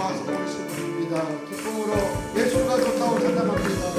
와서 오신 분입니다. 기쁨으로 예수가 좋다고 찬양합니다.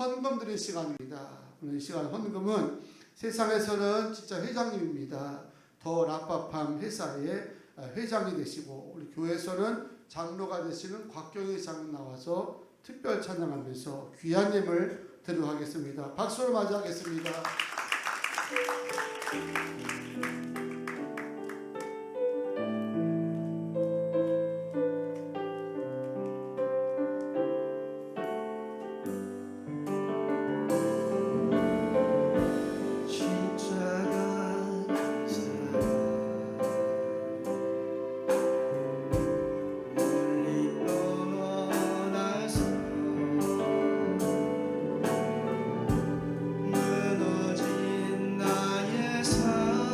헌금드릴 시간입니다. 오늘 이 시간 헌금은 세상에서는 진짜 회장님입니다. 더 락바팜 회사의 회장이 되시고 우리 교회에서는 장로가 되시는 곽경희 장로 나와서 특별 찬양하면서 귀한 예물 드리도록 하겠습니다. 박수로 맞이하겠습니다. 무너진 나의 삶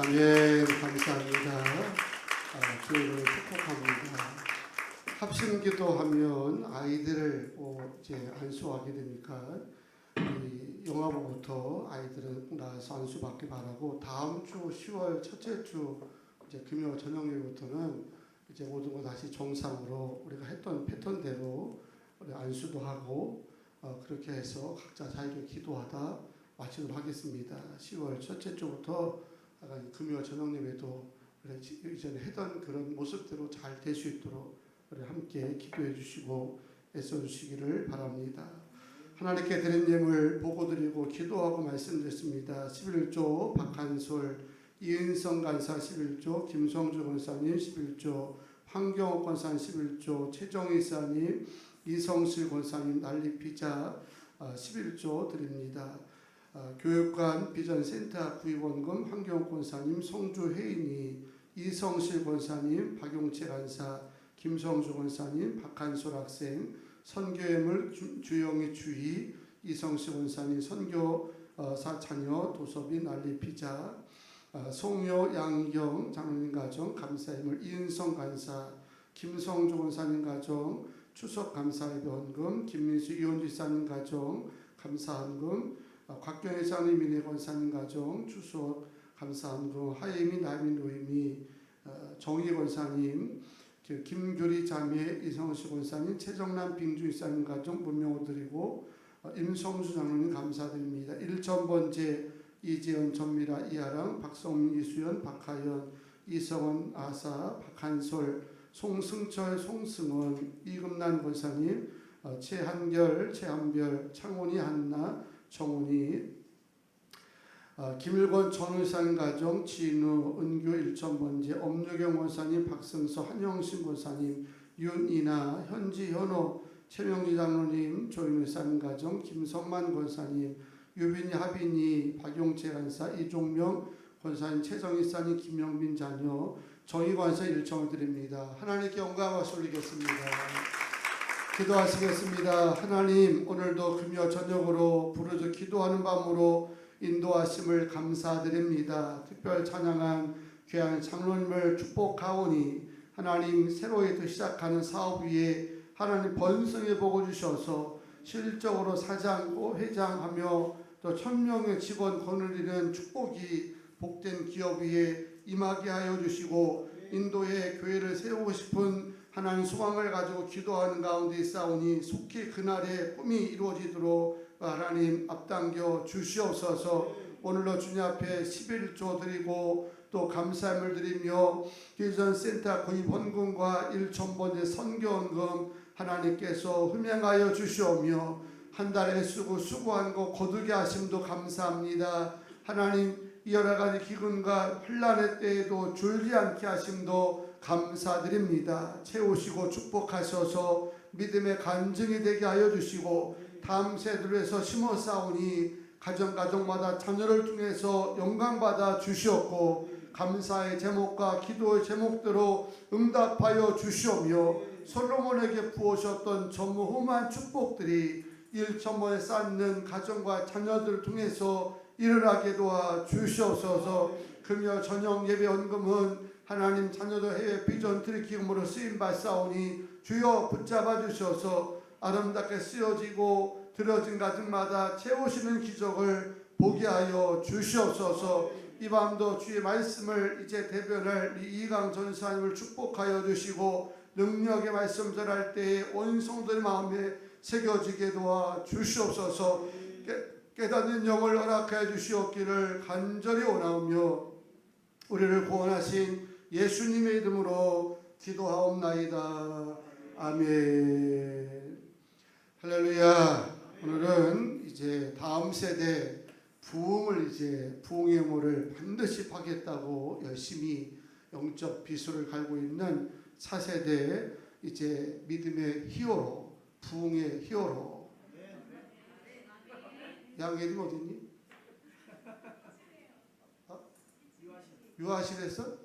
아멘. 감사합니다. 교회를 축복합니다. 합심기도하면 아이들을 이제 안수하게 되니까 이 영화부부터 아이들은 나와서 안수받기 바라고 다음 주 10월 첫째 주 이제 금요 저녁에부터는 이제 모든 거 다시 정상으로 우리가 했던 패턴대로 우리 안수도 하고 그렇게 해서 각자 자유롭게 기도하다 마치도록 하겠습니다. 10월 첫째 주부터 금요 저녁 예배도 이전에 했던 그런 모습대로 잘 될 수 있도록 우리 함께 기도해 주시고 애써 주시기를 바랍니다. 하나님께 드린 예물 보고드리고 기도하고 말씀드렸습니다. 11조 박한솔 이은성 간사 11조 김성주 권사님 11조 황경옥 권사님 11조 최정희 사님 이성실 권사님 난리피자 11조 드립니다. 교육관 비전센터 구입원금 황경옥 권사님 성주 혜인이 이성실 권사님 박용채 간사 김성주 권사님 박한솔 학생 선교예물 주영희 주희 이성실 권사님 선교사 자녀 도섭이 난리피자 송요 양경 장로님 가정 감사예물 이은성 간사 김성주 권사님 가정 추석 감사예배원금 김민수 이원주 사님 가정 감사헌금 곽경혜 장로님 민혜 권사님 가정 추석 감사헌금 하예미 나민 노임이 정희 권사님 김규리 자매 이성수 권사님 최정남 빙주 이사님 가정 문명호 드리고 임성수 장로님 감사드립니다. 1,000번째 이재현 전미라 이하랑 박성민 이수연 박하연 이성원 아사 박한솔 송승철 송승원 이금란 권사님 최한결 최한별 창원이 한나 정훈이 김일권 전울산 가정 진우 은규 1,000번째 엄유경 권사님 박승서 한영신 권사님 윤이나 현지 현호 최명지 장로님 조인우산 가정 김성만 권사님 유빈이 하빈이 박용채 간사 이종명 권사님 최정희 사님 김영빈 자녀 정희 권사 1,000을 드립니다. 하나님께 영광을 올리겠습니다. 기도하시겠습니다. 하나님 오늘도 금요 저녁으로 부르짖어 기도하는 밤으로 인도하심을 감사드립니다. 특별 찬양한 귀한 장로님을 축복하오니 하나님 새로이 또 시작하는 사업 위에 하나님 번성해 보고 주셔서 실적으로 사장, 회장하며 또 1,000명의 직원 거느리는 축복이 복된 기업 위에 임하게 하여 주시고 인도의 교회를 세우고 싶은 하나님 소망을 가지고 기도하는 가운데 있사오니 속히 그날의 꿈이 이루어지도록 하나님 앞당겨 주시옵소서. 오늘로 주님 앞에 11조 드리고 또 감사함을 드리며 비전센터 구입 헌금과 1,000번째 선교헌금 하나님께서 흠양하여 주시오며 한 달에 쓰고 수고한 거 거두게 하심도 감사합니다. 하나님 여러 가지 기근과 환난의 때에도 줄지 않게 하심도 감사드립니다. 채우시고 축복하셔서 믿음의 간증이 되게 하여 주시고 다음 세대에서 심어 싸우니 가정마다 자녀를 통해서 영광받아 주시옵고 감사의 제목과 기도의 제목대로 응답하여 주시오며 솔로몬에게 부으셨던 전무후무한 축복들이 1,000번에 쌓는 가정과 자녀들을 통해서 일어나게 도와 주시옵소서. 금요 저녁 예배 헌금은 하나님 자녀들 해외 비전 들이킴으로 쓰임받사오니 주여 붙잡아 주셔서 아름답게 쓰여지고 들어진 가정마다 채우시는 기적을 보게 하여 주시옵소서. 이 밤도 주의 말씀을 이제 대변할 이강 전사님을 축복하여 주시고 능력의 말씀 전할 때에 온 성도의 마음에 새겨지게 도와 주시옵소서. 깨닫는 영을 허락하여 주시옵기를 간절히 원하오며 우리를 구원하신 예수님의 이름으로 기도하옵나이다. 아멘. 할렐루야. 오늘은 이제 다음 세대 부흥의 예물을 반드시 파겠다고 열심히 영적 비수를 갈고 있는 4세대 이제 믿음의 히어로, 부흥의 히어로. 양예림 어디니? 유아실에서?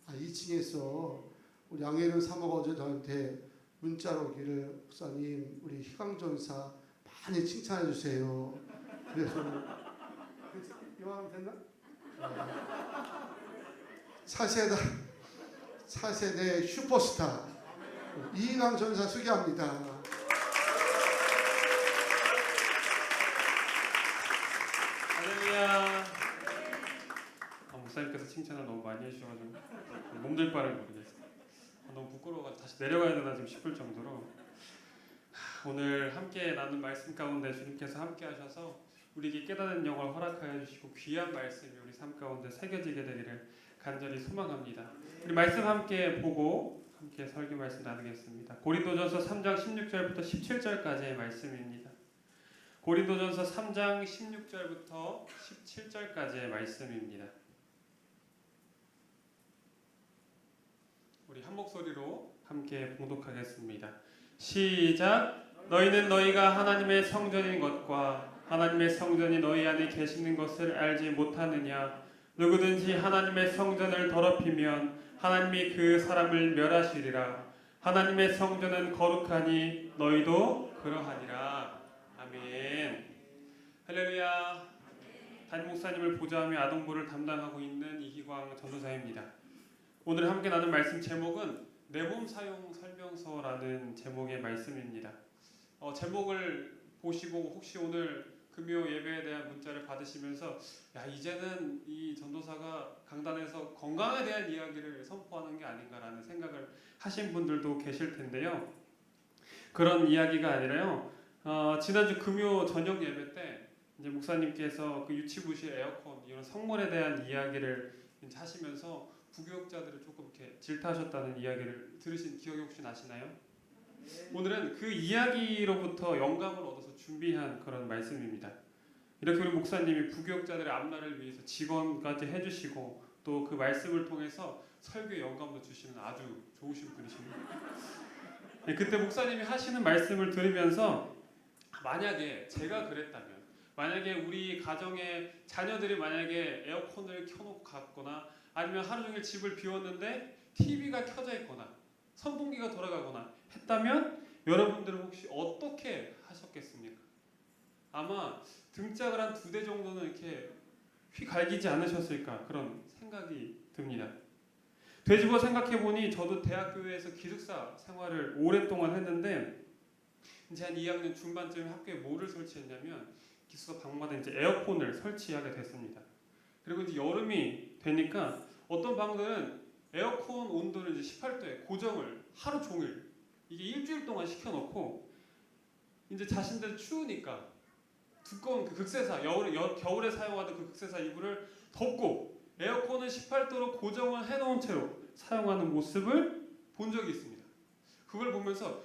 2층에서 우리 양예림 사모가 어제 저한테 문자로 오기를 목사님 우리 희광전사 많이 칭찬해 주세요. 그래서 이만하면 됐나? 차세대 슈퍼스타 이인왕 전사 소개합니다. 할렐루야. 목사님께서 칭찬을 너무 많이 해주셔가지고 몸둘 바를 모르겠어요. 너무 부끄러워가지고 다시 내려가야 되나 지금 싶을 정도로 오늘 함께 나눈 말씀 가운데 주님께서 함께 하셔서 우리에게 깨닫는 영을 허락하여 주시고 귀한 말씀이 우리 삶 가운데 새겨지게 되기를 간절히 소망합니다. 우리 말씀 함께 보고 함께 설교 말씀 나누겠습니다. 고린도전서 3장 16절부터 17절까지의 말씀입니다. 고린도전서 3장 16절부터 17절까지의 말씀입니다. 우리 한 목소리로 함께 봉독하겠습니다. 시작. 너희는 너희가 하나님의 성전인 것과 하나님의 성전이 너희 안에 계시는 것을 알지 못하느냐. 누구든지 하나님의 성전을 더럽히면 하나님이 그 사람을 멸하시리라. 하나님의 성전은 거룩하니 너희도 그러하니라. 아멘. 할렐루야. 담임 목사님을 보좌하며 아동부를 담당하고 있는 이희광 전도사입니다. 오늘 함께 나눌 말씀 제목은 내몸 사용 설명서라는 제목의 말씀입니다. 제목을 보시고 혹시 오늘 금요 예배에 대한 문자를 받으시면서 이제는 이 전도사가 강단에서 건강에 대한 이야기를 선포하는 게 아닌가라는 생각을 하신 분들도 계실 텐데요. 그런 이야기가 아니라요. 지난주 금요 저녁 예배 때 이제 목사님께서 그 유치부실 에어컨 이런 성물에 대한 이야기를 이제 하시면서 부교육자들을 조금 이렇게 질타하셨다는 이야기를 들으신 기억이 혹시 나시나요? 오늘은 그 이야기로부터 영감을 얻어서 준비한 그런 말씀입니다. 이렇게 우리 목사님이 부교육자들의 앞날을 위해서 직원까지 해주시고 또 그 말씀을 통해서 설교 영감도 주시는 아주 좋으신 분이십니다. 그때 목사님이 하시는 말씀을 들으면서 만약에 제가 그랬다면, 만약에 우리 가정의 자녀들이 만약에 에어컨을 켜놓고 갔거나 아니면 하루 종일 집을 비웠는데 TV가 켜져 있거나 선풍기가 돌아가거나 했다면 여러분들은 혹시 어떻게 하셨겠습니까? 아마 등짝을 한 2대 정도는 이렇게 휘갈기지 않으셨을까 그런 생각이 듭니다. 되짚어 생각해보니 저도 대학교에서 기숙사 생활을 오랫동안 했는데 이제 한 2학년 중반쯤 학교에 뭐를 설치했냐면 기숙사 방마다 이제 에어컨을 설치하게 됐습니다. 그리고 이제 여름이 되니까 어떤 방들은 에어컨 온도를 이제 18도에 고정을 하루 종일 이게 일주일 동안 시켜놓고 이제 자신들 추우니까 두꺼운 그 극세사 겨울에 사용하던 그 극세사 이불을 덮고 에어컨을 18도로 고정을 해놓은 채로 사용하는 모습을 본 적이 있습니다. 그걸 보면서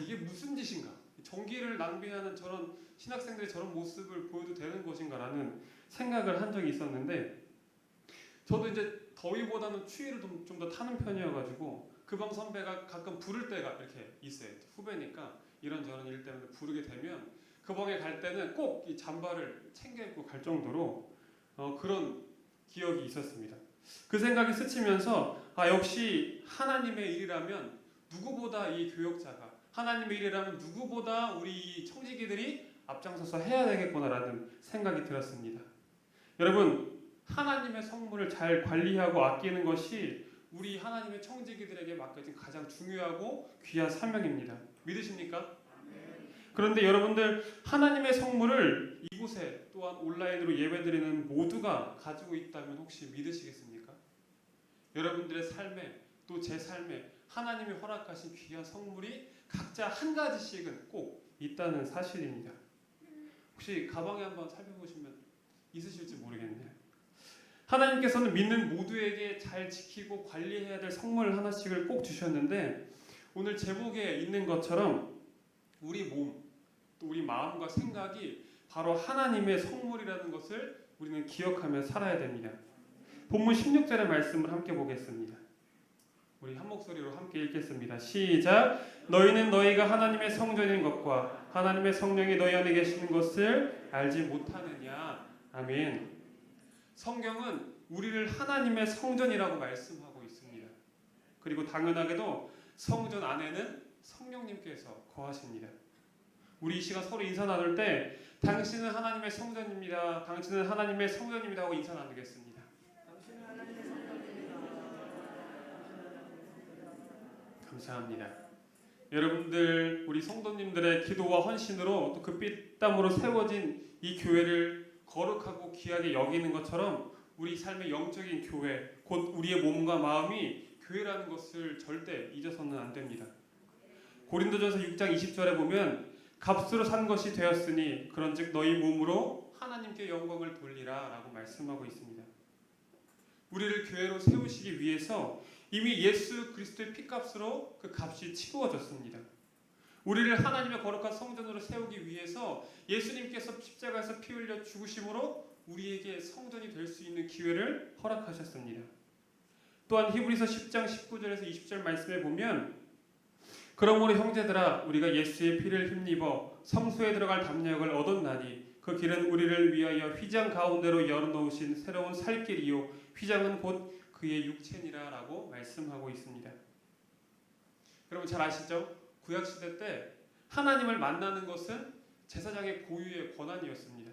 이게 무슨 짓인가? 전기를 낭비하는 저런 신학생들이 저런 모습을 보여도 되는 것인가라는 생각을 한 적이 있었는데 저도 이제 더위보다는 추위를 좀 더 타는 편이어가지고 그 방 선배가 가끔 부를 때가 이렇게 있어요. 후배니까 이런저런 일 때문에 부르게 되면 그 방에 갈 때는 꼭 이 잠바를 챙겨 입고 갈 정도로 그런 기억이 있었습니다. 그 생각이 스치면서 역시 하나님의 일이라면 누구보다 이 교역자가 하나님의 일이라면 누구보다 우리 청지기들이 앞장서서 해야 되겠구나라는 생각이 들었습니다. 여러분, 하나님의 성물을 잘 관리하고 아끼는 것이 우리 하나님의 청지기들에게 맡겨진 가장 중요하고 귀한 사명입니다. 믿으십니까? 그런데 여러분들 하나님의 성물을 이곳에 또한 온라인으로 예배드리는 모두가 가지고 있다면 혹시 믿으시겠습니까? 여러분들의 삶에 또 제 삶에 하나님이 허락하신 귀한 성물이 각자 한 가지씩은 꼭 있다는 사실입니다. 혹시 가방에 한번 살펴보시면 있으실지 모르겠네요. 하나님께서는 믿는 모두에게 잘 지키고 관리해야 될 성물 하나씩을 꼭 주셨는데 오늘 제목에 있는 것처럼 우리 몸, 또 우리 마음과 생각이 바로 하나님의 성물이라는 것을 우리는 기억하며 살아야 됩니다. 본문 16절의 말씀을 함께 보겠습니다. 우리 한 목소리로 함께 읽겠습니다. 시작. 너희는 너희가 하나님의 성전인 것과 하나님의 성령이 너희 안에 계시는 것을 알지 못하느냐. 아멘. 성경은 우리를 하나님의 성전이라고 말씀하고 있습니다. 그리고 당연하게도 성전 안에는 성령님께서 거하십니다. 우리 이 시간 서로 인사 나눌 때 당신은 하나님의 성전입니다. 당신은 하나님의 성전입니다 하고 인사 나누겠습니다. 감사합니다. 여러분들 우리 성도님들의 기도와 헌신으로 또 그 피땀으로 세워진 이 교회를 거룩하고 귀하게 여기는 것처럼 우리 삶의 영적인 교회, 곧 우리의 몸과 마음이 교회라는 것을 절대 잊어서는 안 됩니다. 고린도전서 6장 20절에 보면 값으로 산 것이 되었으니 그런즉 너희 몸으로 하나님께 영광을 돌리라 라고 말씀하고 있습니다. 우리를 교회로 세우시기 위해서 이미 예수 그리스도의 피값으로 그 값이 치루어졌습니다. 우리를 하나님의 거룩한 성전으로 세우기 위해서 예수님께서 십자가에서 피 흘려 죽으심으로 우리에게 성전이 될 수 있는 기회를 허락하셨습니다. 또한 히브리서 10장 19절에서 20절 말씀에 보면 그러므로 형제들아 우리가 예수의 피를 힘입어 성소에 들어갈 담력을 얻었나니 그 길은 우리를 위하여 휘장 가운데로 열어놓으신 새로운 살 길이요 휘장은 곧 그의 육체니라 라고 말씀하고 있습니다. 여러분 잘 아시죠? 구약시대 때 하나님을 만나는 것은 제사장의 고유의 권한이었습니다.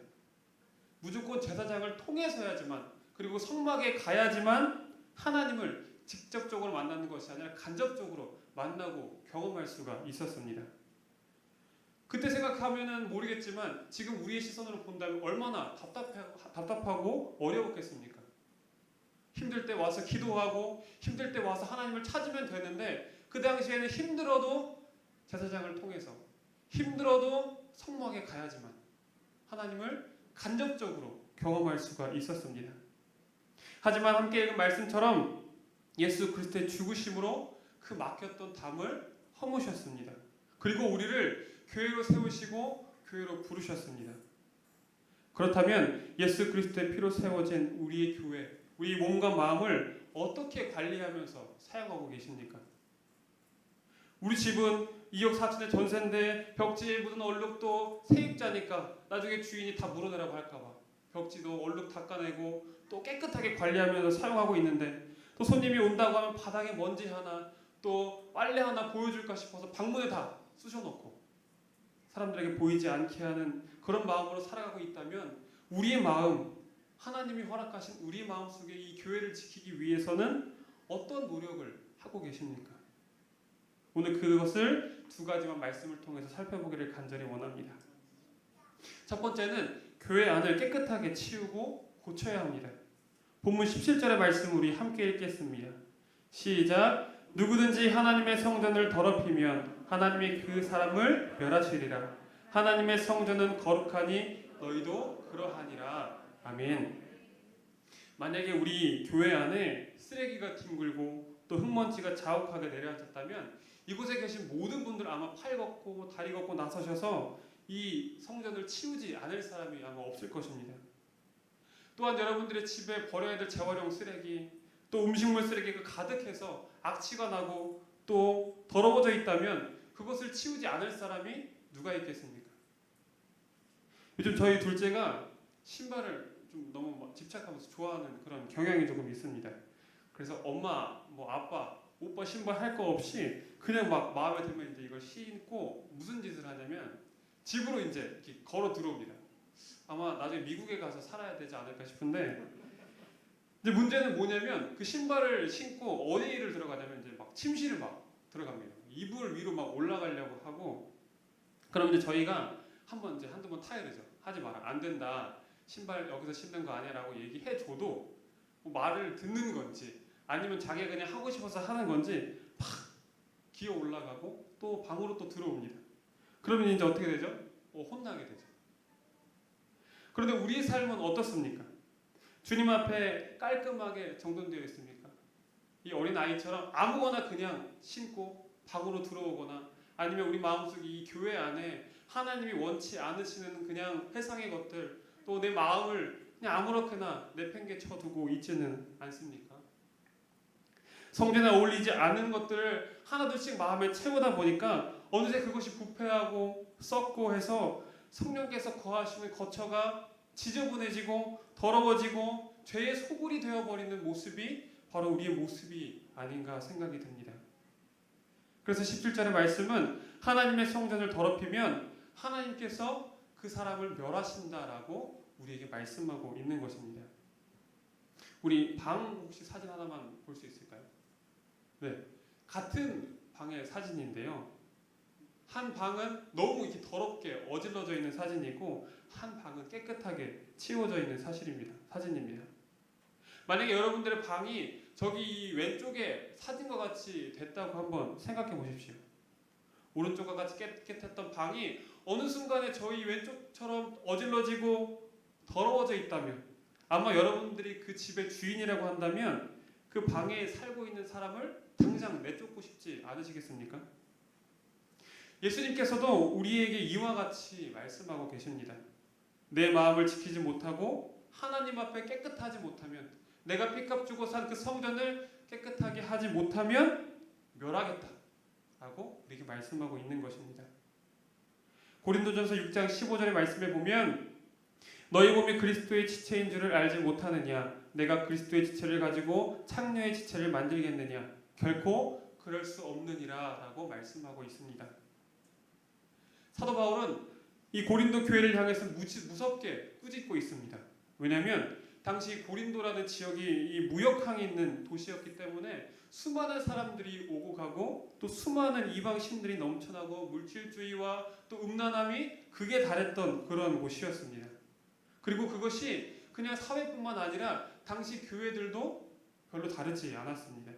무조건 제사장을 통해서야지만 그리고 성막에 가야지만 하나님을 직접적으로 만나는 것이 아니라 간접적으로 만나고 경험할 수가 있었습니다. 그때 생각하면은 모르겠지만 지금 우리의 시선으로 본다면 얼마나 답답하고 어려웠겠습니까? 힘들 때 와서 기도하고 힘들 때 와서 하나님을 찾으면 되는데 그 당시에는 힘들어도 제사장을 통해서 힘들어도 성막에 가야지만 하나님을 간접적으로 경험할 수가 있었습니다. 하지만 함께 읽은 말씀처럼 예수 그리스도의 죽으심으로 그 막혔던 담을 허무셨습니다. 그리고 우리를 교회로 세우시고 교회로 부르셨습니다. 그렇다면 예수 그리스도의 피로 세워진 우리의 교회, 우리 몸과 마음을 어떻게 관리하면서 사용하고 계십니까? 우리 집은 2억 4천의 전세인데 벽지에 묻은 얼룩도 세입자니까 나중에 주인이 다 물어내라고 할까봐 벽지도 얼룩 닦아내고 또 깨끗하게 관리하면서 사용하고 있는데 또 손님이 온다고 하면 바닥에 먼지 하나 또 빨래 하나 보여줄까 싶어서 방문에 다 쑤셔놓고 사람들에게 보이지 않게 하는 그런 마음으로 살아가고 있다면 우리의 마음, 하나님이 허락하신 우리 마음 속에 이 교회를 지키기 위해서는 어떤 노력을 하고 계십니까? 오늘 그것을 두 가지만 말씀을 통해서 살펴보기를 간절히 원합니다. 첫 번째는 교회 안을 깨끗하게 치우고 고쳐야 합니다. 본문 17절의 말씀 우리 함께 읽겠습니다. 시작. 누구든지 하나님의 성전을 더럽히면 하나님이 그 사람을 멸하시리라. 하나님의 성전은 거룩하니 너희도 그러하니라. 아멘. 만약에 우리 교회 안에 쓰레기가 뒹굴고 또 흙먼지가 자욱하게 내려앉았다면 이곳에 계신 모든 분들 아마 팔 걷고 다리 걷고 나서셔서 이 성전을 치우지 않을 사람이 아마 없을 것입니다. 또한 여러분들의 집에 버려야 될 재활용 쓰레기 또 음식물 쓰레기가 가득해서 악취가 나고 또 더러워져 있다면 그것을 치우지 않을 사람이 누가 있겠습니까? 요즘 저희 둘째가 신발을 좀 너무 집착하면서 좋아하는 그런 경향이 조금 있습니다. 그래서 엄마, 아빠, 오빠 신발 할 거 없이 그냥 막 마음에 들면 이제 이걸 신고 무슨 짓을 하냐면 집으로 이제 이렇게 걸어 들어옵니다. 아마 나중에 미국에 가서 살아야 되지 않을까 싶은데 이제 문제는 뭐냐면 그 신발을 신고 어디를 들어가냐면 이제 막 침실을 막 들어갑니다. 이불 위로 막 올라가려고 하고 그럼 이제 저희가 한번 이제 한두 번 타이르죠. 하지 마라. 안 된다. 신발 여기서 신는 거 아니야라고 얘기해줘도 뭐 말을 듣는 건지 아니면 자기가 그냥 하고 싶어서 하는 건지 막 기어 올라가고 또 방으로 또 들어옵니다. 그러면 이제 어떻게 되죠? 혼나게 되죠. 그런데 우리의 삶은 어떻습니까? 주님 앞에 깔끔하게 정돈되어 있습니까? 이 어린 아이처럼 아무거나 그냥 신고 방으로 들어오거나 아니면 우리 마음속에 이 교회 안에 하나님이 원치 않으시는 그냥 세상의 것들 또 내 마음을 그냥 아무렇게나 내팽개쳐 두고 있지는 않습니까? 성전에 어울리지 않은 것들을 하나둘씩 마음에 채우다 보니까 어느새 그것이 부패하고 썩고 해서 성령께서 거하시는 거처가 지저분해지고 더러워지고 죄의 소굴이 되어버리는 모습이 바로 우리의 모습이 아닌가 생각이 듭니다. 그래서 17절의 말씀은 하나님의 성전을 더럽히면 하나님께서 그 사람을 멸하신다라고 우리에게 말씀하고 있는 것입니다. 우리 방 혹시 사진 하나만 볼 수 있을까요? 네, 같은 방의 사진인데요. 한 방은 너무 이렇게 더럽게 어질러져 있는 사진이고 한 방은 깨끗하게 치워져 있는 사진입니다. 만약에 여러분들의 방이 저기 왼쪽에 사진과 같이 됐다고 한번 생각해 보십시오. 오른쪽과 같이 깨끗했던 방이 어느 순간에 저희 왼쪽처럼 어질러지고 더러워져 있다면 아마 여러분들이 그 집의 주인이라고 한다면 그 방에 살고 있는 사람을 당장 내쫓고 싶지 않으시겠습니까? 예수님께서도 우리에게 이와 같이 말씀하고 계십니다. 내 마음을 지키지 못하고 하나님 앞에 깨끗하지 못하면 내가 피값 주고 산 그 성전을 깨끗하게 하지 못하면 멸하겠다 라고 우리에게 말씀하고 있는 것입니다. 고린도전서 6장 15절의 말씀에 보면 너희 몸이 그리스도의 지체인 줄을 알지 못하느냐 내가 그리스도의 지체를 가지고 창녀의 지체를 만들겠느냐 결코 그럴 수 없느니라 라고 말씀하고 있습니다. 사도 바울은 이 고린도 교회를 향해서 무섭게 꾸짖고 있습니다. 왜냐하면 당시 고린도라는 지역이 이 무역항이 있는 도시였기 때문에 수많은 사람들이 오고 가고 또 수많은 이방 신들이 넘쳐나고 물질주의와 또 음란함이 극에 달했던 그런 곳이었습니다. 그리고 그것이 그냥 사회뿐만 아니라 당시 교회들도 별로 다르지 않았습니다.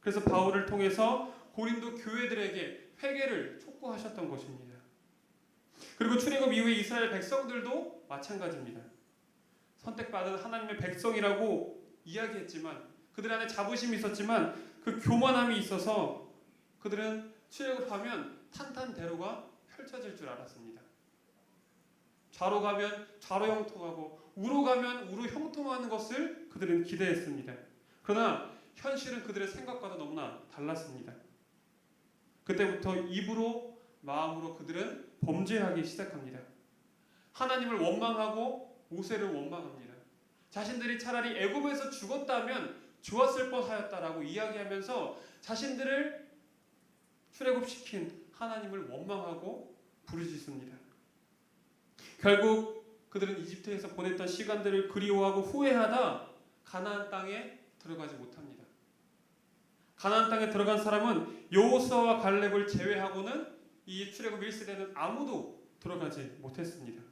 그래서 바울을 통해서 고린도 교회들에게 회개를 촉구하셨던 것입니다. 그리고 출애굽 이후에 이스라엘 백성들도 마찬가지입니다. 선택받은 하나님의 백성이라고 이야기했지만 그들 안에 자부심이 있었지만 그 교만함이 있어서 그들은 출애굽하면 탄탄대로가 펼쳐질 줄 알았습니다. 좌로 가면 좌로 형통하고 우로 가면 우로 형통하는 것을 그들은 기대했습니다. 그러나 현실은 그들의 생각과도 너무나 달랐습니다. 그때부터 입으로 마음으로 그들은 범죄하기 시작합니다. 하나님을 원망하고 모세를 원망합니다. 자신들이 차라리 애굽에서 죽었다면 좋았을 뻔하였다라고 이야기하면서 자신들을 출애굽시킨 하나님을 원망하고 부르짖습니다. 결국 그들은 이집트에서 보냈던 시간들을 그리워하고 후회하다 가나안 땅에 들어가지 못합니다. 가나안 땅에 들어간 사람은 여호수아와 갈렙을 제외하고는 이 출애굽 1세대는 아무도 들어가지 못했습니다.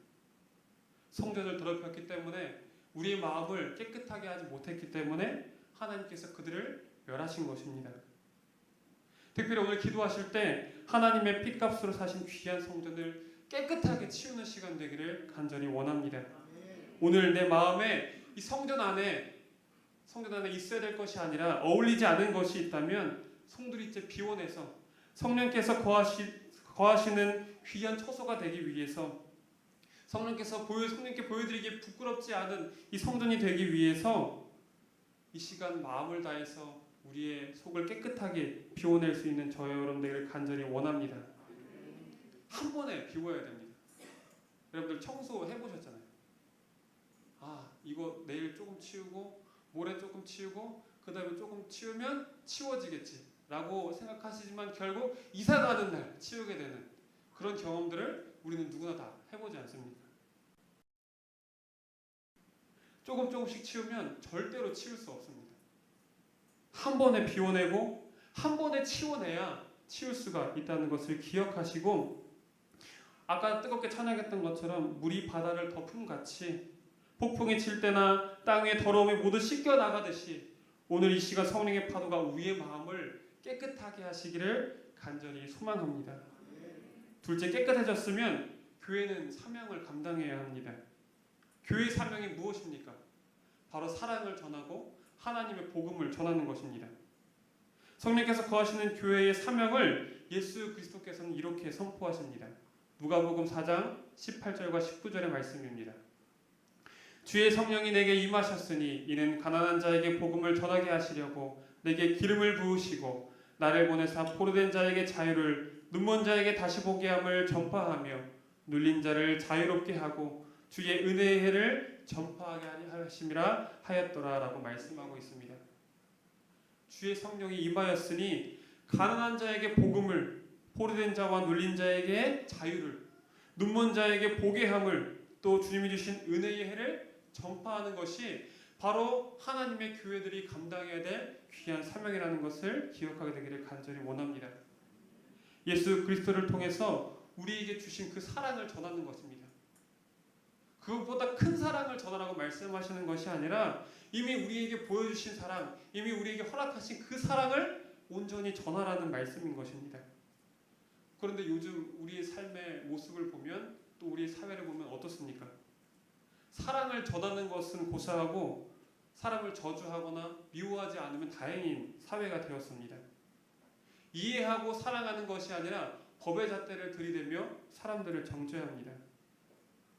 성전을 더럽혔기 때문에 우리의 마음을 깨끗하게 하지 못했기 때문에 하나님께서 그들을 멸하신 것입니다. 특별히 오늘 기도하실 때 하나님의 피값으로 사신 귀한 성전을 깨끗하게 치우는 시간 되기를 간절히 원합니다. 오늘 내 마음에 이 성전 안에 있어야 될 것이 아니라 어울리지 않은 것이 있다면 송두리째 비워내서 성령께서 거하시는 귀한 처소가 되기 위해서 성령께 보여드리기 부끄럽지 않은 이 성전이 되기 위해서 이 시간 마음을 다해서 우리의 속을 깨끗하게 비워낼 수 있는 저와 여러분들을 간절히 원합니다. 한 번에 비워야 됩니다. 여러분들 청소 해보셨잖아요. 이거 내일 조금 치우고 모레 조금 치우고 그 다음에 조금 치우면 치워지겠지 라고 생각하시지만 결국 이사 가는 날 치우게 되는 그런 경험들을 우리는 누구나 다 해보지 않습니까? 조금씩 치우면 절대로 치울 수 없습니다. 한 번에 비워내고 한 번에 치워내야 치울 수가 있다는 것을 기억하시고 아까 뜨겁게 찬양했던 것처럼 물이 바다를 덮음같이 폭풍이 칠 때나 땅 위의 더러움이 모두 씻겨 나가듯이 오늘 이 시간 성령의 파도가 우리의 마음을 깨끗하게 하시기를 간절히 소망합니다. 둘째, 깨끗해졌으면 교회는 사명을 감당해야 합니다. 교회의 사명이 무엇입니까? 바로 사랑을 전하고 하나님의 복음을 전하는 것입니다. 성령께서 거하시는 교회의 사명을 예수 그리스도께서는 이렇게 선포하십니다. 누가복음 4장 18절과 19절의 말씀입니다. 주의 성령이 내게 임하셨으니 이는 가난한 자에게 복음을 전하게 하시려고 내게 기름을 부으시고 나를 보내사 포로된 자에게 자유를 눈먼 자에게 다시 보게 함을 전파하며 눌린 자를 자유롭게 하고 주의 은혜의 해를 전파하게 하심이라 하였더라 라고 말씀하고 있습니다. 주의 성령이 임하였으니 가난한 자에게 복음을, 포로된 자와 눌린 자에게 자유를, 눈먼 자에게 보게 함을, 또 주님이 주신 은혜의 해를 전파하는 것이 바로 하나님의 교회들이 감당해야 될 귀한 사명이라는 것을 기억하게 되기를 간절히 원합니다. 예수 그리스도를 통해서 우리에게 주신 그 사랑을 전하는 것입니다. 그것보다 큰 사랑을 전하라고 말씀하시는 것이 아니라 이미 우리에게 보여주신 사랑, 이미 우리에게 허락하신 그 사랑을 온전히 전하라는 말씀인 것입니다. 그런데 요즘 우리의 삶의 모습을 보면 또 우리의 사회를 보면 어떻습니까? 사랑을 전하는 것은 고사하고 사람을 저주하거나 미워하지 않으면 다행인 사회가 되었습니다. 이해하고 사랑하는 것이 아니라 법의 잣대를 들이대며 사람들을 정죄합니다.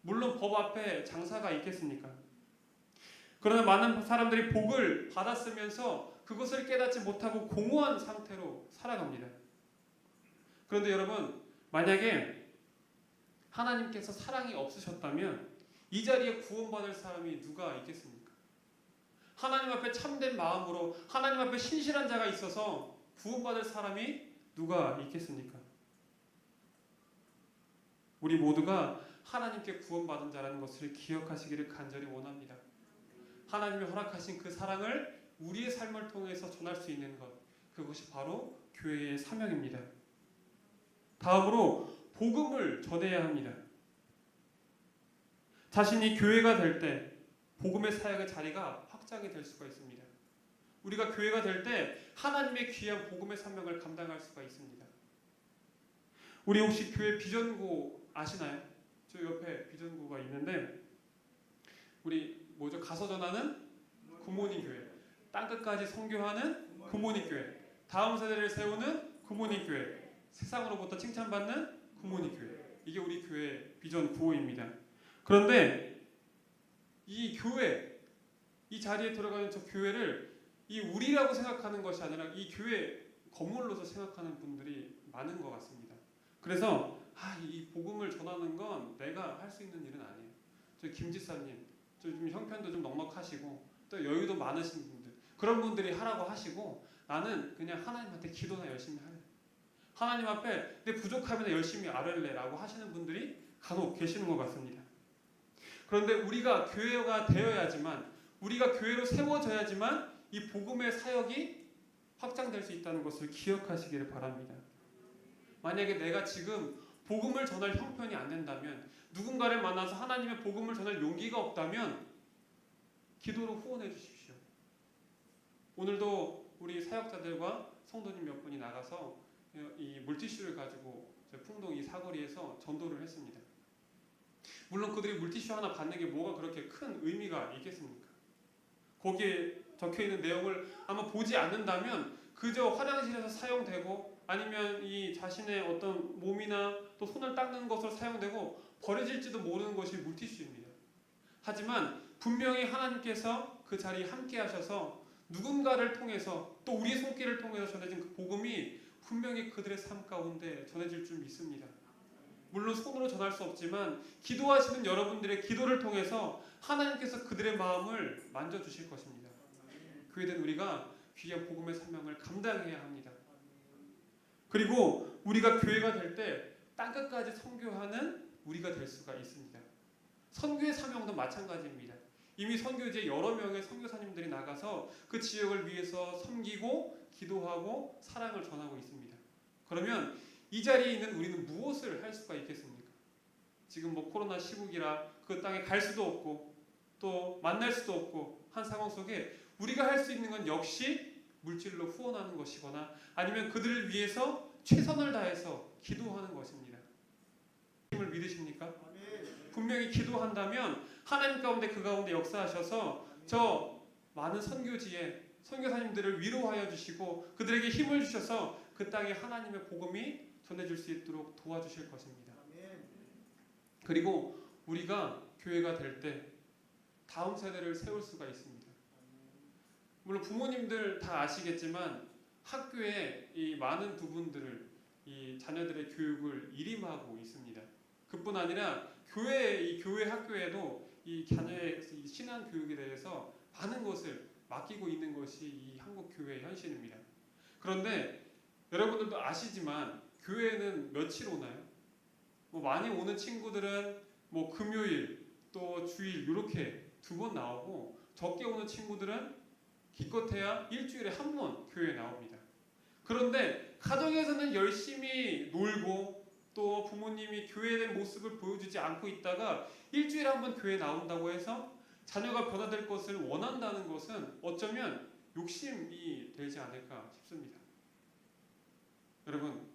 물론 법 앞에 장사가 있겠습니까? 그러나 많은 사람들이 복을 받았으면서 그것을 깨닫지 못하고 공허한 상태로 살아갑니다. 그런데 여러분, 만약에 하나님께서 사랑이 없으셨다면 이 자리에 구원받을 사람이 누가 있겠습니까? 하나님 앞에 참된 마음으로 하나님 앞에 신실한 자가 있어서 구원받을 사람이 누가 있겠습니까? 우리 모두가 하나님께 구원받은 자라는 것을 기억하시기를 간절히 원합니다. 하나님이 허락하신 그 사랑을 우리의 삶을 통해서 전할 수 있는 것, 그것이 바로 교회의 사명입니다. 다음으로 복음을 전해야 합니다. 자신이 교회가 될 때 복음의 사역의 자리가 확장이 될 수가 있습니다. 우리가 교회가 될 때 하나님의 귀한 복음의 사명을 감당할 수가 있습니다. 우리 혹시 교회 비전구 아시나요? 저 옆에 비전구가 있는데 우리 가서 전하는 굿모닝 교회, 땅끝까지 선교하는 굿모닝 교회, 다음 세대를 세우는 굿모닝 교회, 세상으로부터 칭찬받는 굿모닝 교회. 이게 우리 교회 비전 9호입니다. 그런데 이 교회, 이 자리에 들어가는 저 교회를 이 우리라고 생각하는 것이 아니라 이 교회 건물로서 생각하는 분들이 많은 것 같습니다. 그래서 이 복음을 전하는 건 내가 할 수 있는 일은 아니에요. 저 김지사님, 좀 형편도 좀 넉넉하시고 또 여유도 많으신 분들, 그런 분들이 하라고 하시고 나는 그냥 하나님한테 기도나 열심히 할래. 하나님 앞에 내 부족하면 열심히 아뢰래라고 하시는 분들이 간혹 계시는 것 같습니다. 그런데 우리가 교회가 되어야지만, 우리가 교회로 세워져야지만 이 복음의 사역이 확장될 수 있다는 것을 기억하시기를 바랍니다. 만약에 내가 지금 복음을 전할 형편이 안 된다면, 누군가를 만나서 하나님의 복음을 전할 용기가 없다면 기도로 후원해 주십시오. 오늘도 우리 사역자들과 성도님 몇 분이 나가서 이 물티슈를 가지고 풍동 이 사거리에서 전도를 했습니다. 물론 그들이 물티슈 하나 받는 게 뭐가 그렇게 큰 의미가 있겠습니까? 거기에 적혀있는 내용을 아마 보지 않는다면 그저 화장실에서 사용되고 아니면 이 자신의 어떤 몸이나 또 손을 닦는 것으로 사용되고 버려질지도 모르는 것이 물티슈입니다. 하지만 분명히 하나님께서 그 자리에 함께 하셔서 누군가를 통해서 또 우리의 손길을 통해서 전해진 그 복음이 분명히 그들의 삶 가운데 전해질 줄 믿습니다. 물론 손으로 전할 수 없지만 기도하시는 여러분들의 기도를 통해서 하나님께서 그들의 마음을 만져주실 것입니다. 교회된 우리가 귀한 복음의 사명을 감당해야 합니다. 그리고 우리가 교회가 될 때 땅끝까지 선교하는 우리가 될 수가 있습니다. 선교의 사명도 마찬가지입니다. 이미 선교지에 여러 명의 선교사님들이 나가서 그 지역을 위해서 섬기고 기도하고 사랑을 전하고 있습니다. 그러면 이 자리에 있는 우리는 무엇을 할 수가 있겠습니까? 지금 코로나 시국이라 그 땅에 갈 수도 없고 또 만날 수도 없고 한 상황 속에 우리가 할 수 있는 건 역시 물질로 후원하는 것이거나 아니면 그들을 위해서 최선을 다해서 기도하는 것입니다. 힘을 믿으십니까? 분명히 기도한다면 하나님 가운데 그 가운데 역사하셔서 저 많은 선교지에 선교사님들을 위로하여 주시고 그들에게 힘을 주셔서 그 땅에 하나님의 복음이 전해질 수 있도록 도와주실 것입니다. 그리고 우리가 교회가 될 때 다음 세대를 세울 수가 있습니다. 물론 부모님들 다 아시겠지만 학교에 이 많은 부분들을 이 자녀들의 교육을 일임하고 있습니다. 그뿐 아니라 이 교회 학교에도 이 자녀의 이 신앙 교육에 대해서 많은 것을 맡기고 있는 것이 이 한국 교회의 현실입니다. 그런데 여러분들도 아시지만 교회는 며칠 오나요? 많이 오는 친구들은 금요일 또 주일 이렇게 2번 나오고 적게 오는 친구들은 기껏해야 일주일에 한 번 교회에 나옵니다. 그런데 가정에서는 열심히 놀고 또 부모님이 교회에 대한 모습을 보여주지 않고 있다가 일주일에 한 번 교회에 나온다고 해서 자녀가 변화될 것을 원한다는 것은 어쩌면 욕심이 되지 않을까 싶습니다. 여러분,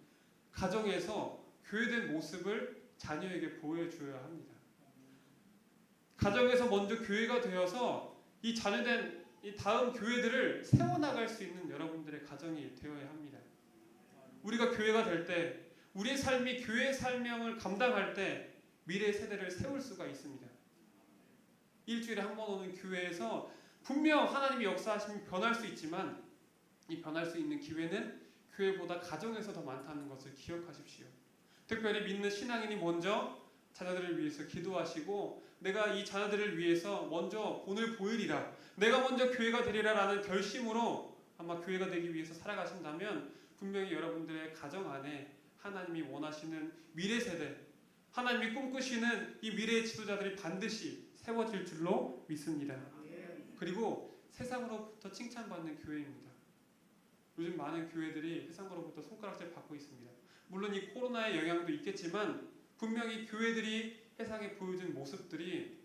가정에서 교회된 모습을 자녀에게 보여줘야 합니다. 가정에서 먼저 교회가 되어서 이 자녀된 이 다음 교회들을 세워나갈 수 있는 여러분들의 가정이 되어야 합니다. 우리가 교회가 될 때, 우리의 삶이 교회의 사명을 감당할 때 미래 세대를 세울 수가 있습니다. 일주일에 한 번 오는 교회에서 분명 하나님이 역사하시면 변할 수 있지만 이 변할 수 있는 기회는 교회보다 가정에서 더 많다는 것을 기억하십시오. 특별히 믿는 신앙인이 먼저 자녀들을 위해서 기도하시고 내가 이 자녀들을 위해서 먼저 본을 보이리라, 내가 먼저 교회가 되리라 라는 결심으로 아마 교회가 되기 위해서 살아가신다면 분명히 여러분들의 가정 안에 하나님이 원하시는 미래 세대, 하나님이 꿈꾸시는 이 미래의 지도자들이 반드시 세워질 줄로 믿습니다. 그리고 세상으로부터 칭찬받는 교회입니다. 요즘 많은 교회들이 세상으로부터 손가락질 받고 있습니다. 물론 이 코로나의 영향도 있겠지만 분명히 교회들이 세상에 보여준 모습들이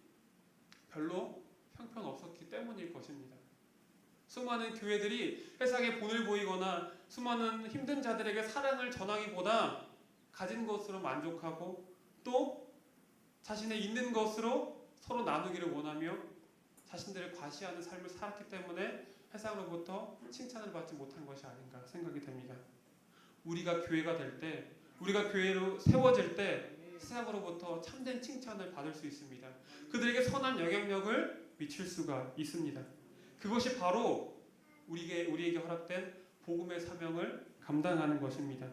별로 형편없었기 때문일 것입니다. 수많은 교회들이 세상에 본을 보이거나 수많은 힘든 자들에게 사랑을 전하기보다 가진 것으로 만족하고 또 자신의 있는 것으로 서로 나누기를 원하며 자신들을 과시하는 삶을 살았기 때문에 세상으로부터 칭찬을 받지 못한 것이 아닌가 생각이 됩니다. 우리가 교회가 될 때, 우리가 교회로 세워질 때 세상으로부터 참된 칭찬을 받을 수 있습니다. 그들에게 선한 영향력을 미칠 수가 있습니다. 그것이 바로 우리에게 허락된 복음의 사명을 감당하는 것입니다.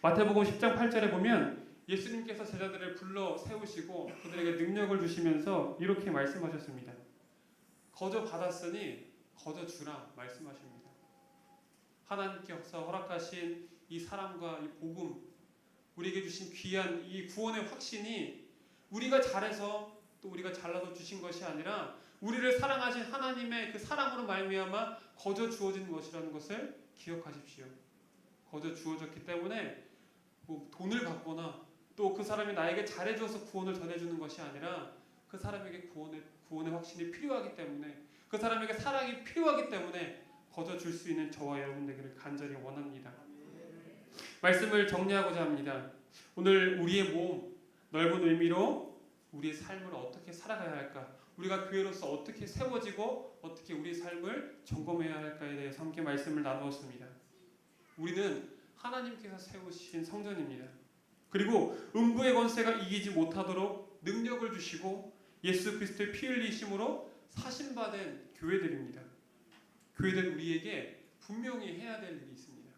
마태복음 10장 8절에 보면 예수님께서 제자들을 불러 세우시고 그들에게 능력을 주시면서 이렇게 말씀하셨습니다. 거저 받았으니 거저 주라 말씀하십니다. 하나님께서 허락하신 이 사랑과 이 복음, 우리에게 주신 귀한 이 구원의 확신이 우리가 잘해서 또 우리가 잘나서 주신 것이 아니라 우리를 사랑하신 하나님의 그 사랑으로 말미암아 거저 주어진 것이라는 것을 기억하십시오. 거저 주어졌기 때문에 뭐 돈을 받거나 또 그 사람이 나에게 잘해줘서 구원을 전해주는 것이 아니라 그 사람에게 구원의 확신이 필요하기 때문에, 그 사람에게 사랑이 필요하기 때문에 거저 줄 수 있는 저와 여러분들에게 간절히 원합니다. 말씀을 정리하고자 합니다. 오늘 우리의 몸, 넓은 의미로 우리의 삶을 어떻게 살아가야 할까, 우리가 교회로서 어떻게 세워지고 어떻게 우리의 삶을 점검해야 할까에 대해서 함께 말씀을 나누었습니다. 우리는 하나님께서 세우신 성전입니다. 그리고 음부의 권세가 이기지 못하도록 능력을 주시고 예수 그리스도의 피 흘리심으로 사신받은 교회들입니다. 교회들 우리에게 분명히 해야 될 일이 있습니다.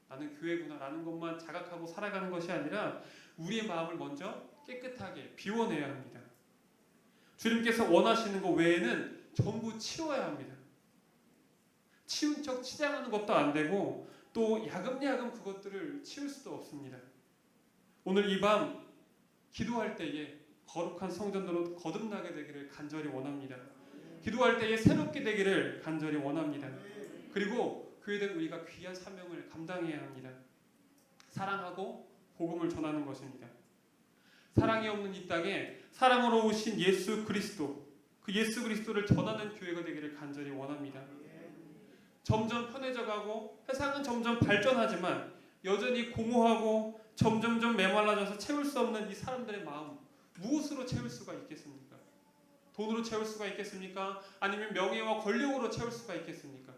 나는 교회구나라는 것만 자각하고 살아가는 것이 아니라 우리의 마음을 먼저 깨끗하게 비워내야 합니다. 주님께서 원하시는 것 외에는 전부 치워야 합니다. 치운 척 치장하는 것도 안 되고 또 야금야금 그것들을 치울 수도 없습니다. 오늘 이 밤 기도할 때에 거룩한 성전으로 거듭나게 되기를 간절히 원합니다. 기도할 때에 새롭게 되기를 간절히 원합니다. 그리고 교회된 우리가 귀한 사명을 감당해야 합니다. 사랑하고 복음을 전하는 것입니다. 사랑이 없는 이 땅에 사랑으로 오신 예수 그리스도, 그 예수 그리스도를 전하는 교회가 되기를 간절히 원합니다. 점점 편해져가고 세상은 점점 발전하지만 여전히 공허하고 점점점 메말라져서 채울 수 없는 이 사람들의 마음, 무엇으로 채울 수가 있겠습니까? 돈으로 채울 수가 있겠습니까? 아니면 명예와 권력으로 채울 수가 있겠습니까?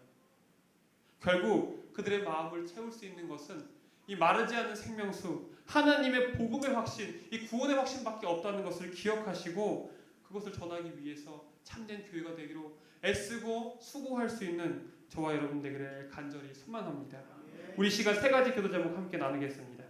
결국 그들의 마음을 채울 수 있는 것은 이 마르지 않는 생명수, 하나님의 복음의 확신, 이 구원의 확신밖에 없다는 것을 기억하시고 그것을 전하기 위해서 참된 교회가 되기로 애쓰고 수고할 수 있는 저와 여러분 되기를 간절히 소망합니다. 우리 시간 세 가지 기도 제목 함께 나누겠습니다.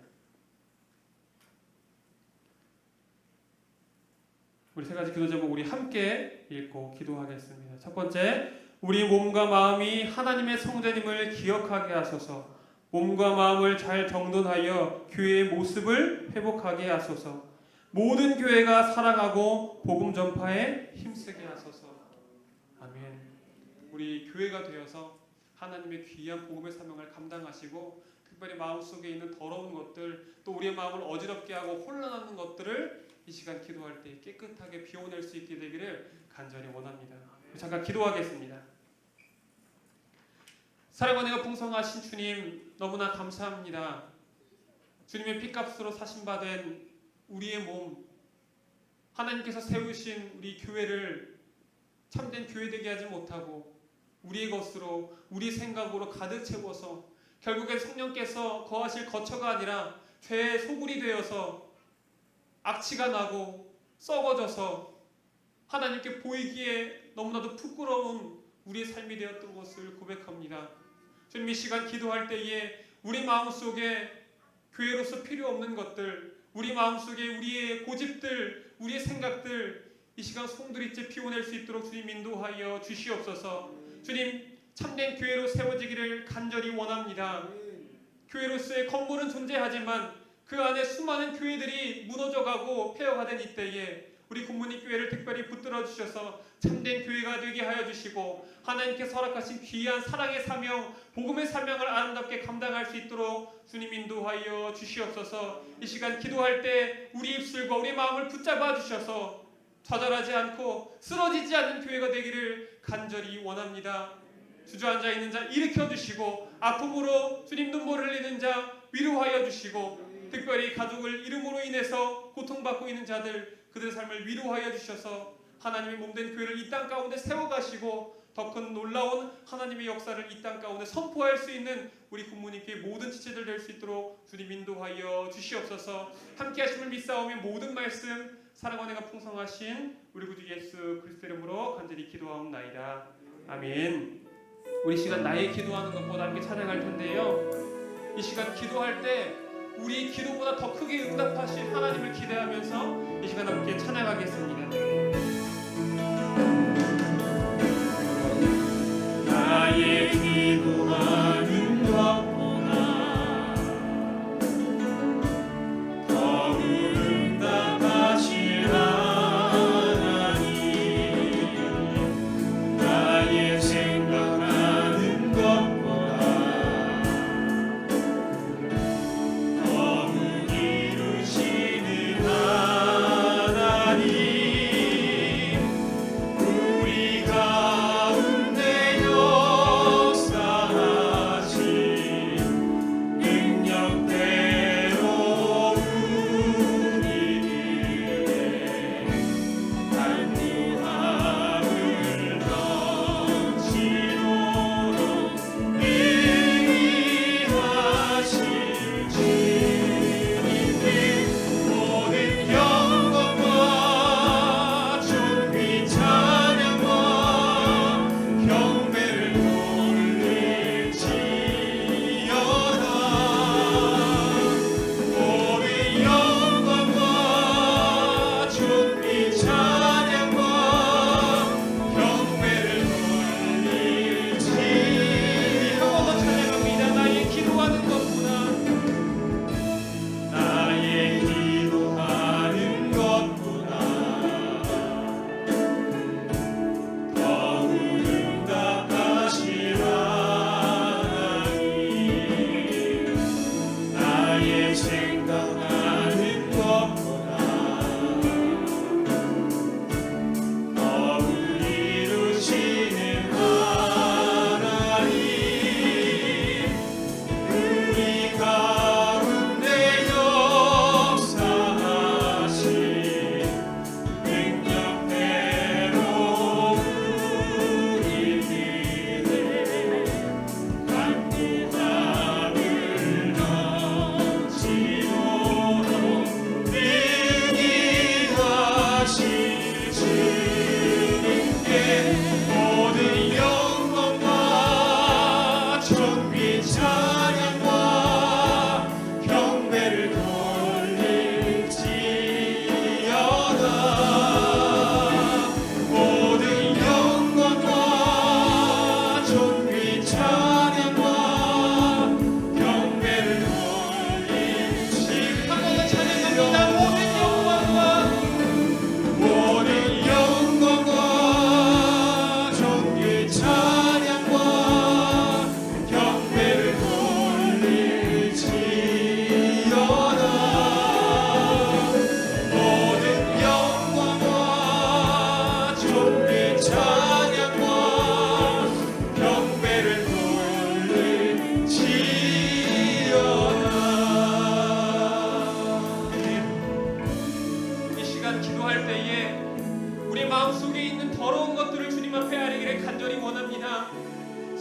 우리 세 가지 기도 제목 우리 함께 읽고 기도하겠습니다. 첫 번째, 우리 몸과 마음이 하나님의 성전임을 기억하게 하소서. 몸과 마음을 잘 정돈하여 교회의 모습을 회복하게 하소서. 모든 교회가 살아가고 복음 전파에 힘쓰게 하소서. 아멘. 우리 교회가 되어서 하나님의 귀한 복음의 사명을 감당하시고 특별히 마음속에 있는 더러운 것들 또 우리의 마음을 어지럽게 하고 혼란하는 것들을 이 시간 기도할 때 깨끗하게 비워낼 수 있게 되기를 간절히 원합니다. 잠깐 기도하겠습니다. 사랑과 은혜가 풍성하신 주님 너무나 감사합니다. 주님의 피값으로 사신받은 우리의 몸 하나님께서 세우신 우리 교회를 참된 교회 되게 하지 못하고 우리의 것으로 우리 생각으로 가득 채워서 결국엔 성령께서 거하실 거처가 아니라 죄의 소굴이 되어서 악취가 나고 썩어져서 하나님께 보이기에 너무나도 부끄러운 우리의 삶이 되었던 것을 고백합니다. 주님 이 시간 기도할 때에 우리 마음속에 교회로서 필요 없는 것들 우리 마음속에 우리의 고집들 우리의 생각들 이 시간 송두리째 피워낼 수 있도록 주님 인도하여 주시옵소서. 주님 참된 교회로 세워지기를 간절히 원합니다. 교회로서의 건물은 존재하지만 그 안에 수많은 교회들이 무너져가고 폐허가 된 이때에 우리 굿모닝 교회를 특별히 붙들어 주셔서 참된 교회가 되게 하여 주시고 하나님께서 허락하신 귀한 사랑의 사명, 복음의 사명을 아름답게 감당할 수 있도록 주님 인도하여 주시옵소서. 이 시간 기도할 때 우리 입술과 우리 마음을 붙잡아 주셔서 좌절하지 않고 쓰러지지 않는 교회가 되기를 간절히 원합니다. 주저앉아 있는 자 일으켜 주시고 아픔으로 주님 눈물 흘리는 자 위로하여 주시고 특별히 가족을 이름으로 인해서 고통받고 있는 자들 그들의 삶을 위로하여 주셔서 하나님의 몸된 교회를 이 땅 가운데 세워가시고 더 큰 놀라운 하나님의 역사를 이 땅 가운데 선포할 수 있는 우리 굿모닝교회 모든 지체들 될 수 있도록 주님 인도하여 주시옵소서. 함께 하심을 믿사오며 모든 말씀 사랑과 은혜가 풍성하신 우리 구주 예수 그리스도 이름으로 간절히 기도하옵나이다. 아멘. 우리 시간 나의 기도하는 것보다 함께 찬양할 텐데요. 이 시간 기도할 때 우리 기도보다 더 크게 응답하신 하나님을 기대하면서 이 시간 함께 찬양하겠습니다. 나의 기도하는 것보다 더 응답하신 하나님 나의 생각하는 것보다 더욱 이루시는 하나님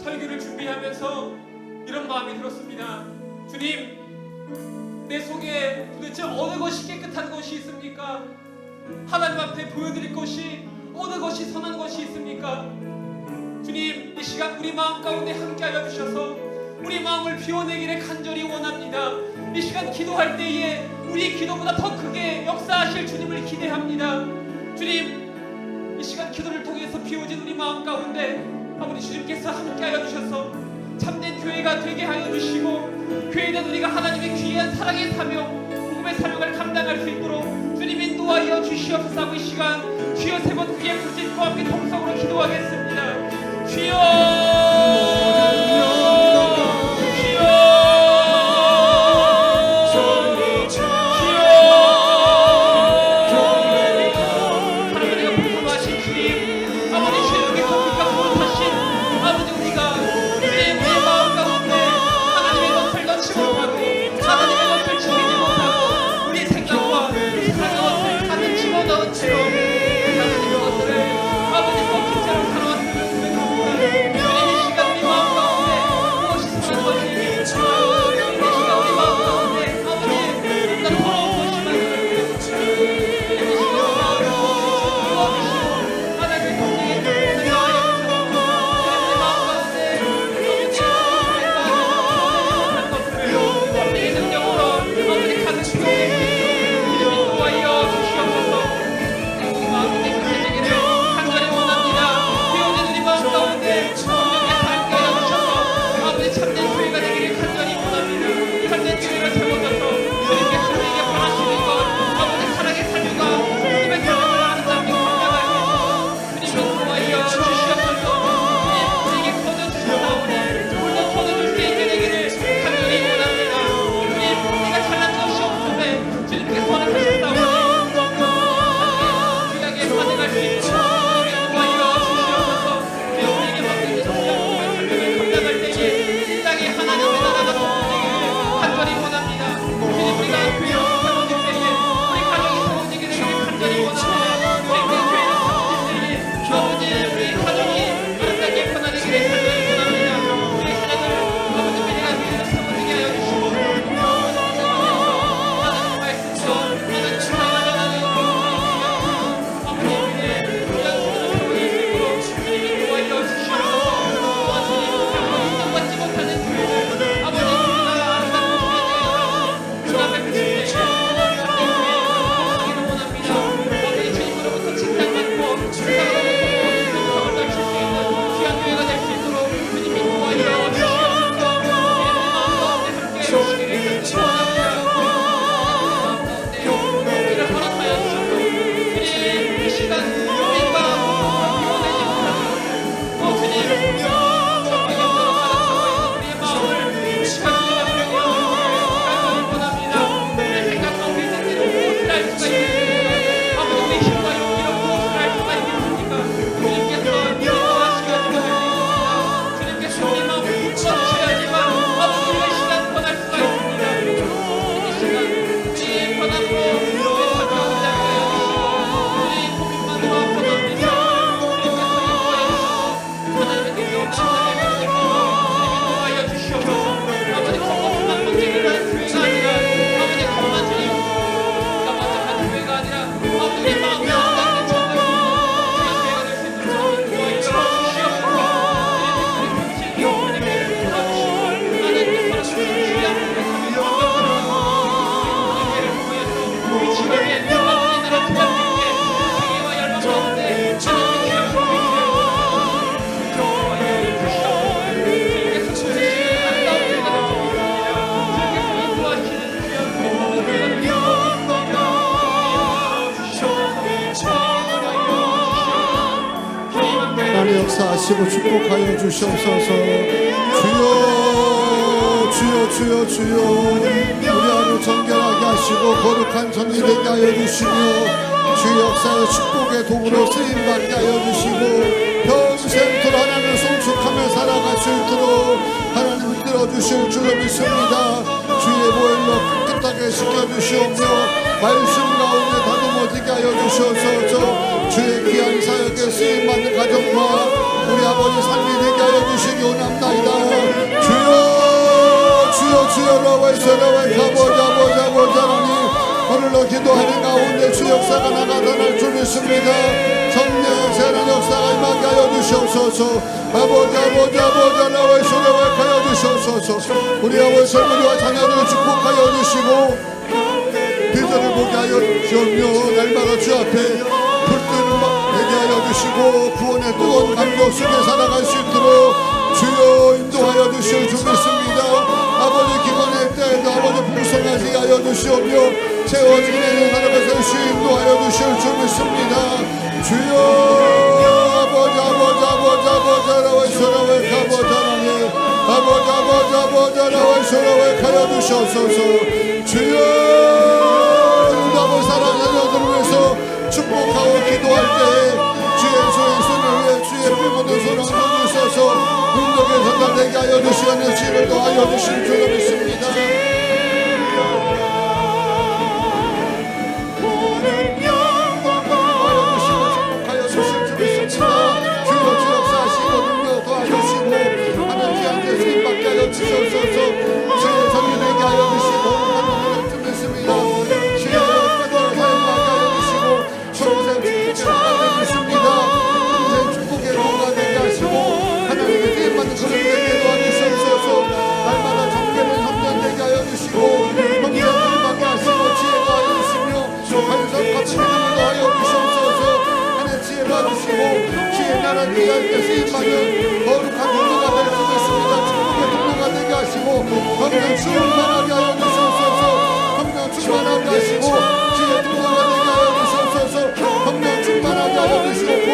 설교를 준비하면서 이런 마음이 들었습니다. 주님, 내 속에 도대체 어느 것이 깨끗한 것이 있습니까? 하나님 앞에 보여드릴 것이 어느 것이 선한 것이 있습니까? 주님, 이 시간 우리 마음 가운데 함께하여 주셔서 우리 마음을 비워내기를 간절히 원합니다. 이 시간 기도할 때에 우리 기도보다 더 크게 역사하실 주님을 기대합니다. 주님, 이 시간 기도를 통해서 비워진 우리 마음 가운데 아버지 주님께서 함께하여 주셔서 참된 교회가 되게 하여 주시고 교회는 우리가 하나님의 귀한 사랑의 사명, 복음의 사명을 감당할 수 있도록 주님 인도하여 주시옵소서. 하고 이 시간 주여 세 번 크게 부르짖고 함께 통성으로 기도하겠습니다. 주여 역사하시고 축복하여 주시옵소서. 주여 주여 주여 우리 안을 정결하게 하시고 거룩한 전이 되게 하여 주시며 주 역사의 축복의 도구로 쓰임받게 하여 주시고 평생토록 하나님을 송축하며 살아갈 수 있도록 하나님을 들어주실 줄로 믿습니다. 주의 보혈로 깨끗하게 씻겨주시오며 말씀 가운데 다듬어지게 하여 주셔서 주의 귀한 사역에 쓰임받는 가정과 우리 아버지 삶이 되게 하여 주시기 원합나이다. 주여 주여 라와이소라와이 가보자 하나님, 오늘도 기도하는 가운데 주 역사가 나타날 줄 믿습니다. 성령의 새로운 역사가 임하게 하여 주시옵소서. 아버지 라와이소라와이 하여 주시옵소서. 우리 아버지 젊은이와 자녀들을 축복하여 주시고 비전을 보게 하여 주시며 날마다 주 앞에 불뜨는 막 되게 하여 주시고 구원의 뜨거운 감격 속에 살아갈 수 있도록 주여 인도하여 주실 줄 믿습니다. 아버지 기도할 때에도 아버지 풍성하게 하여 주시오며 채워지게 되는 살아가서 주 인도하여 주실 줄 믿습니다. 주여 아버지 라와이소라와이 가보자라니 아버지 라와이소라와이 가여 주시옵소서. 주여 아버지 사랑하는 자녀들을 위해서 축복하고 기도할 때에 주의 손을 위해 주의 피 묻은 손을 얹어 주셔서 능력에 전달되게 하여 주시는 지혜를 더하여 주실 줄 믿습니다. 축복하여 주실 줄 믿습니다. 주여 주 역사하시고 능력 더하시고 하나님 귀한 예수님 받게 하여 주시옵소서. 주의 성이 되게 하여 주시고 하나님 줄 믿습니다. 축복의 공간 되게 하시고 하나님의 대입받는 그런 되게 도와주시옵소서. 날마다 정결한 성전되게 하여 주시고 성전을 받게 하시고 지혜가 하여 주시며 반석 같은 믿음도 하여 주시옵소서. 하나님 지혜를 주시고 지혜 나라 위할 때 쓰임받는 거룩한 동료가 될 수 있습니다. 축복의 동료가 되게 하시고 성전 충만하게 하여 주시옵소서. 성전 충만하게 하시고 지혜 동료가 되게 하여 주시옵소서. 성령 충만하게 하여 주시옵고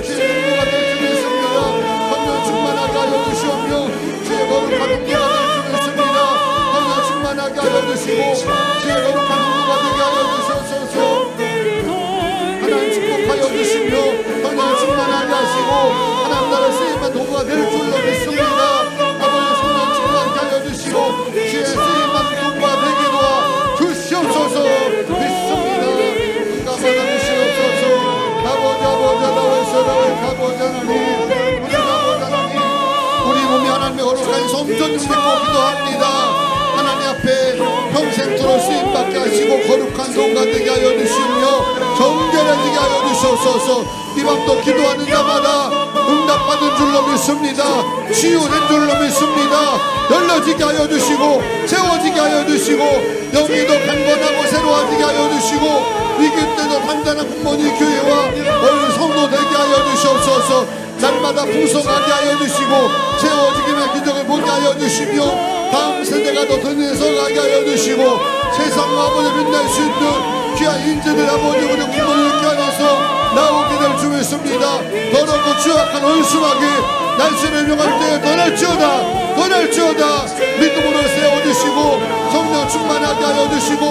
주의 동료가 될 수 있습니다. 성령 충만하게 하여 주시오며 주의 거룩한 동료가 될 수 있습니다. 성령 충만하게 하여 주시고 주의 거룩한 동료가 되게 하여 주시옵소서. 하나님 축복하여 주시며 성령 충만하게 하시고 하나님 나라 쓰임만 도구가 될 줄로 믿습니다. 아버지 성령 충만하게 하여 주시고 주의 쓰임만 도구가 되게 도와 주시옵소서 믿습니다. 응답 받아 주시옵소서. 우리 몸이 하나님의 거룩한 성전을 믿고 기도합니다. 하나님 앞에 평생토록 쓰임받게 하시고 거룩한 동가 되게 하여 주시며 정결해지게 하여 주시옵소서. 이 밤도 기도하는 자마다 응답받은 줄로 믿습니다. 치유된 줄로 믿습니다. 열려지게 하여 주시고 채워지게 하여 주시고 영이도 강건하고 새로워지게 하여 주시고 위기 때도 단단한 부모님 교회와 어린 성도 되게 하여 주시옵소서. 날마다 풍성하게 하여 주시고 채워지기만 기적을 보게 하여 주시며 다음 세대가 더 든에서 가게 하여 주시고 세상과 아버지 빛날 수 있는 귀한 인재들 아버지 우리 부모님 교회에서 나오게 될 줄 믿습니다. 더럽고 추악한 원수마귀 날씨를 명할 때에 떠날지어다 믿음으로 세워주시고 성령 충만하게 하여 주시고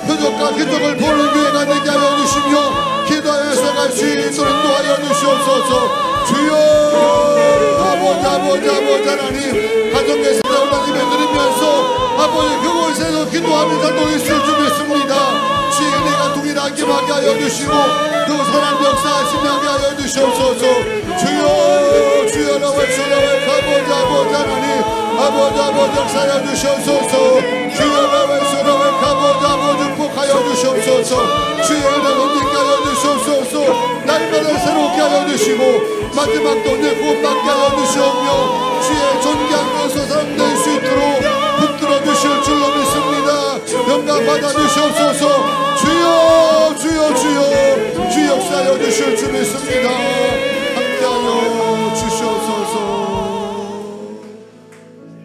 표적과 기적을 보는 교회가 되게 하여 주시며 기도하여서 갈 수 있도록 인도하여 주시옵소서. 주여 아버지 하나님 가정에서 나오는 예배 드리면서 아버지 그곳에서 기도하는 자도 있을 줄 믿습니다. 주의 은혜가 동일하게 하게 하여 주시고 그 사람 역사하시게 하여 주시옵소서. 주여 라와이소라와이 가보자 하나님 아버지 역사하여 주시옵소서. 주여 라와이소라와이 가보자 축복하여 주시옵소서. 주의 은혜를 믿게 하여 주시옵소서. 날마다 새롭게 하여 주시고 마지막도 내 구원받게 하여 주시오며 주의 존귀한 것을 사람 될 수 있도록 붙들어 주실 줄로 믿습니다. 영광 받아 주시옵소서. 주여 역사하여 주실 줄 믿습니다. 함께하여 주시옵소서.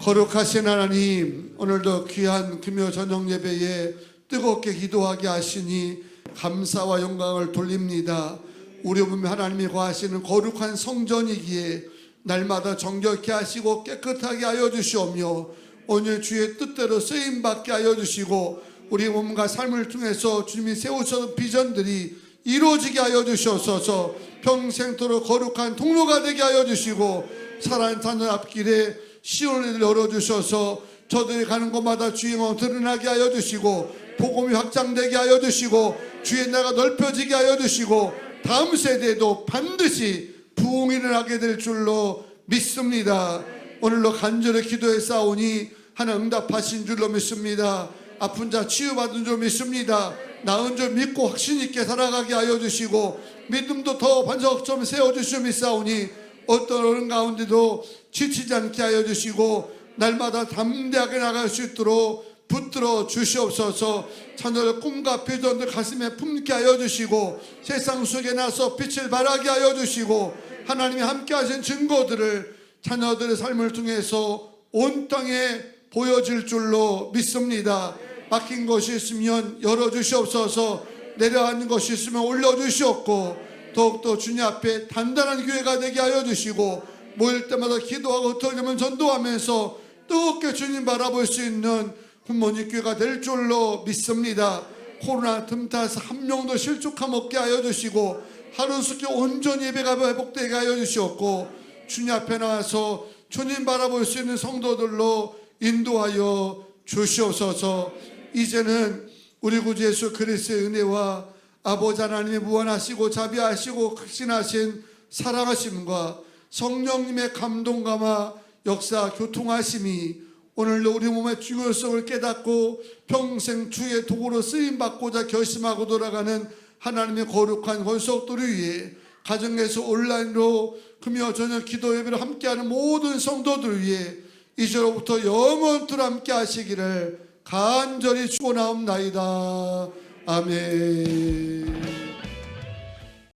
거룩하신 하나님, 오늘도 귀한 금요 저녁 예배에 뜨겁게 기도하게 하시니 감사와 영광을 돌립니다. 우리 몸에 하나님이 거하시는 거룩한 성전이기에 날마다 정결케 하시고 깨끗하게 하여 주시오며 오늘 주의 뜻대로 쓰임받게 하여 주시고 우리 몸과 삶을 통해서 주님이 세우셨던 비전들이 이루어지게 하여 주시옵소서. 평생토록 거룩한 통로가 되게 하여 주시고 사랑하는 자녀 앞길에 시온을 열어주셔서 저들이 가는 곳마다 주의 영광 드러나게 하여 주시고 복음이 확장되게 하여 주시고 주의 나라가 넓혀지게 하여 주시고 다음 세대에도 반드시 부흥이 일어나게 될 줄로 믿습니다. 오늘로 간절히 기도해 싸우니 하나님 응답하신 줄로 믿습니다. 아픈 자 치유받은 줄 믿습니다. 나은 줄 믿고 확신 있게 살아가게 하여 주시고 믿음도 더 반석처럼 세워주시며 믿사오니 어떤 어른 가운데도 지치지 않게 하여 주시고 날마다 담대하게 나갈 수 있도록 붙들어 주시옵소서. 자녀들 꿈과 비전들 가슴에 품게 하여 주시고 세상 속에 나서 빛을 발하게 하여 주시고 하나님이 함께 하신 증거들을 자녀들의 삶을 통해서 온 땅에 보여질 줄로 믿습니다. 막힌 것이 있으면 열어주시옵소서. 내려앉는 것이 있으면 올려주시옵고 더욱더 주님 앞에 단단한 교회가 되게 하여 주시고 모일 때마다 기도하고 어떻게 하면 전도하면서 뜨겁게 주님 바라볼 수 있는 부모님 교회가 될 줄로 믿습니다. 코로나 틈타서 한 명도 실족함 없게 하여 주시고 하루속히 온전히 예배가 회복되게 하여 주시옵고 주님 앞에 나와서 주님 바라볼 수 있는 성도들로 인도하여 주시옵소서. 이제는 우리 구주 예수 그리스도의 은혜와 아버지 하나님의 무한하시고 자비하시고 극신하신 사랑하심과 성령님의 감동감화 역사 교통하심이 오늘도 우리 몸의 중요성을 깨닫고 평생 주의 도구로 쓰임받고자 결심하고 돌아가는 하나님의 거룩한 권속들을 위해 가정에서 온라인으로 금요 저녁 기도 예배를 함께하는 모든 성도들을 위해 이제로부터 영원토록 함께 하시기를 간절히 축원하옵나이다. 아멘.